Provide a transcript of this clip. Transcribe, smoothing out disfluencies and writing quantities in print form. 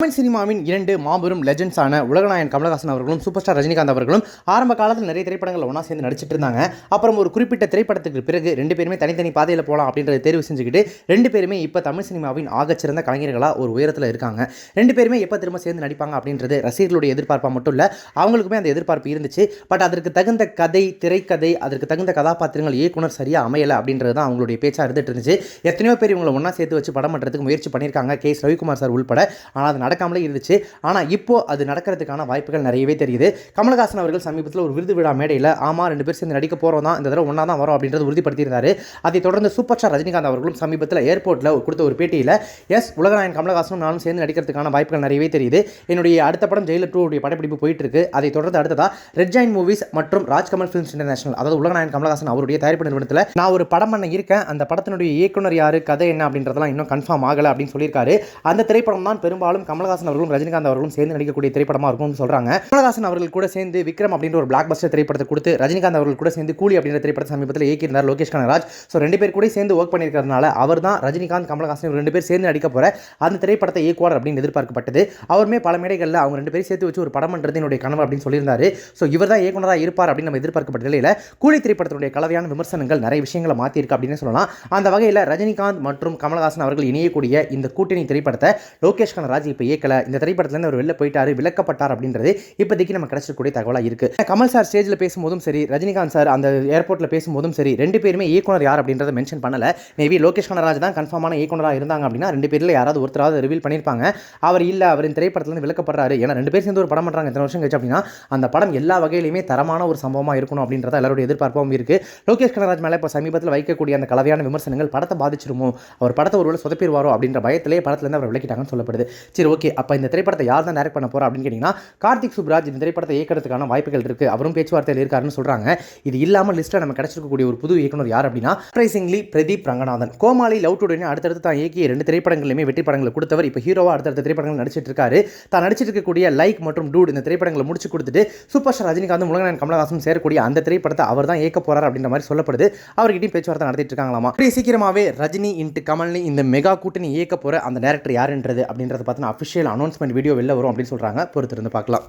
தமிழ் சினிமாவின் இரண்டு மாபெரும் லெஜெண்ட்ஸான உலகநாயகன் கமலஹாசன் அவர்களும் சூப்பர் ஸ்டார் ரஜினிகாந்த் அவர்களும் ஆரம்ப காலத்தில் நிறைய திரைப்படங்கள் ஒன்றா சேர்ந்து நடிச்சிட்டு இருந்தாங்க. அப்புறம் ஒரு குறிப்பிட்ட திரைப்படத்துக்கு பிறகு ரெண்டு பேருமே தனித்தனி பாதையில் போகலாம் அப்படின்றத தேர்வு செஞ்சுக்கிட்டு ரெண்டு பேருமே இப்போ தமிழ் சினிமாவின் ஆகச்சிறந்த கலைஞர்களாக ஒரு உயரத்தில் இருக்காங்க. ரெண்டு பேருமே எப்போ திரும்ப சேர்ந்து நடிப்பாங்க அப்படின்றது ரசிகர்களுடைய எதிர்பார்ப்பாக மட்டும் இல்லை, அவங்களுக்குமே அந்த எதிர்பார்ப்பு இருந்துச்சு. பட் அதற்கு தகுந்த கதை, திரைக்கதை, அதற்கு தகுந்த கதாபாத்திரங்கள், இயக்குனர் சரியாக அமையலை அப்படின்றது தான் அவங்களுடைய பேச்சாக இருந்துட்டு இருந்துச்சு. எத்தனையோ பேர் இவங்களை ஒன்றா சேர்த்து வச்சு படம் பண்ணுறதுக்கு முயற்சி பண்ணியிருக்காங்க, கே. ரவிக்குமார் சார் உள்பட. ஆனால் நடக்காமலே இருந்துச்சு. ஆனால் இப்போ அது நடக்கிறதுக்கான வாய்ப்புகள் நிறையவே தெரியுது. கமலஹாசன் அவர்கள் சமீபத்தில் ஒரு விருது விழா மேடையில் ரெண்டு பேர் சேர்ந்து நடிக்க போகிறோம் தான், இந்த தடவை ஒன்றா தான் வரும் அப்படின்றது உறுதிப்படுத்தியிருந்தாரு. அதை தொடர்ந்து சூப்பர் ஸ்டார் ரஜினிகாந்த் அவர்களும் சமீபத்தில் ஏர்போர்ட்டில் கொடுத்த ஒரு பேட்டியில் உலகநாயகன் கமலஹாசனும் நானும் சேர்ந்து நடிக்கிறதுக்கான வாய்ப்புகள் நிறையவே தெரியுது. என்னுடைய அடுத்த படம் ஜெயிலர் 2 உடைய படப்பிடிப்பு போயிட்டு இருக்கு. அதை தொடர்ந்து அடுத்ததா ரெட் ஜாயின் மூவிஸ் மற்றும் ராஜ்கமல் ஃபிலிம்ஸ் இன்டர்நேஷனல், அதாவது உலகநாயகன் கமலஹாசன் அவருடைய தயாரிப்பு நிறுவனத்தில் நான் ஒரு படம் பண்ண இருக்கேன். அந்த படத்தினுடைய இயக்குனர் யாரு, கதை என்ன அப்படின்றதெல்லாம் இன்னும் கன்ஃபார்ம் ஆகலை அப்படின்னு சொல்லியிருக்காரு. அந்த திரைப்படம் தான் பெரும்பாலும் கமலஹாசன் அவர்களும் ரஜினிகாந்த் அவர்களும் சேர்ந்து நடிக்கக்கூடிய திரைப்படமா இருக்கும்னு சொல்றாங்க. கமலஹாசன் அவர்கள் கூட சேர்ந்து விக்ரம் அப்படின்ற ஒரு பிளாக் பஸ்டர் திரைப்படத்தை கொடுத்து ரஜினிகாந்த் அவர்கள் கூட சேர்ந்து கூலி அப்படின்ற திரைப்படத்தை சமீபத்தில் இயக்கியிருந்தார் லோகேஷ் கனகராஜ். ரெண்டு பேர் கூட சேர்ந்து ஒர்க் பண்ணியிருக்கிறதுனால அவர் தான் ரஜினிகாந்த் கமலஹாசன் ரெண்டு பேர் சேர்ந்து நடிக்க போற அந்த திரைப்படத்தை இயக்குவார் அப்படின்னு எதிர்பார்க்கப்பட்டது. அவருமே பல மேடைகளில் அவங்க ரெண்டு பேரும் சேர்த்து வச்சு ஒரு படம் பண்றது என்னுடைய கனவு அப்படின்னு சொல்லியிருந்தாரு. இவர் தான் இயக்குனராக இருப்பார் அப்படின்னு நம்ம எதிர்பார்க்கப்பட்ட நிலையில் கூலி திரைப்படத்தினுடைய கலவையான விமர்சனங்கள் நிறைய விஷயங்களை மாற்றிருக்கு அப்படின்னு சொல்லலாம். அந்த வகையில் ரஜினிகாந்த் மற்றும் கமலஹாசன் அவர்கள் இணையக்கூடிய இந்த கூட்டணி திரைப்படத்தை லோகேஷ் கனகராஜ் இப்போ இயக்கல. இந்த திரைப்படத்திலிருந்து அவர் வெளில போயிட்டாரு, விலக்கப்பட்டார் அப்படின்றது இப்போதைக்கு நம்ம கிடைச்சக்கூடிய தகவலாக இருக்கு. கமல் சார் ஸ்டேஜில் பேசும்போதும் சரி, ரஜினிகாந்த் சார் அந்த ஏர்போர்ட்டில் பேசும்போதும் சரி, ரெண்டு பேருமே இயக்குனர் யார் அப்படின்றத மென்ஷன் பண்ணல. மேபி லோகேஷ் கனகராஜ் தான் கன்ஃபார்மான இயக்குனராக இருந்தாங்க அப்படின்னா ரெண்டு பேரில் யாராவது ஒருத்தராவது ரிவீல் பண்ணியிருப்பாங்க. அவர் இல்லை, அவர் இந்த திரைப்படத்திலிருந்து விலக்கப்படுறாரு, ஏன்னா ரெண்டு பேர் சேர்ந்து ஒரு படம் பண்ணுறாங்க இத்தனை வருஷம் கழிச்சு அப்படின்னா அந்த படம் எல்லா வகையிலுமே தரமான ஒரு சம்பவமாக இருக்கணும் அப்படின்றத எல்லாருடைய எதிர்பார்ப்பும் இருக்கு. லோகேஷ் கனகராஜ் மேலே இப்போ சமீபத்தில் வைக்கக்கூடிய அந்த கலவையான விமர்சனங்கள் படத்தை பாதிச்சிருமோ, அவர் படத்தை ஒருவேளை சொதப்பிடுவாரோ அப்படின்ற பயத்திலே படத்திலிருந்து அவர் விலக்கிட்டாங்கன்னு சொல்லப்படுது. சரி, ஓகே, அப்போ இந்த திரைப்படத்தை யார் தான் டைரக்ட் பண்ண போறா அப்படின்னு கேட்டீங்கன்னா கார்த்திக் சுப்ராஜ் இந்த திரைப்படத்தை இயக்கிறதுக்கான வாய்ப்புகள் இருக்கு. அவரும் பேச்சுவார்த்தையில் இருக்காருன்னு சொல்றாங்க. இது இல்லாமல் லிஸ்ட்ல நம்ம கிடைச்சிருக்கக்கூடிய ஒரு புது இயக்குனர் யார் அப்படின்னா சர்ப்ரைசிங்லி பிரதீப் ரங்கநாதன். கோமாளி, லவ் டுடே அடுத்தடுத்து தான் இயக்கிய ரெண்டு திரைப்படங்களிலுமே வெற்றி படங்களை கொடுத்தவர். இப்போ ஹீரோவா அடுத்தடுத்த திரைப்படங்கள் நடிச்சிட்டு இருக்காரு. தான் நடிச்சிட்டு இருக்கக்கூடிய லைக் மற்றும் டூட் இந்த திரைப்படங்களை முடிச்சு கொடுத்துட்டு சூப்பர் ஸ்டார் ரஜினிகாந்தும் உலகநாயகன் கமலஹாசனும் சேரக்கூடிய அந்த திரைப்படத்தை அவர் தான் இயக்க போறார் அப்படின்ற மாதிரி சொல்லப்படுது. அவர்கிட்டையும் பேச்சுவார்த்தை நடத்திட்டு இருக்காங்களாமா. சீக்கிரமாவே ரஜினி இன்ட்டு கமல்னி இந்த மெகா கூட்டணி இயக்க போற அந்த டைரக்டர் யாருன்றது அப்படின்றத பார்த்தீங்கன்னா அஃபிஷியல் அனௌன்ஸ்மெண்ட் வீடியோ வெளில வரும் அப்படின்னு சொல்றாங்க. பொறுத்திருந்து பார்க்கலாம்.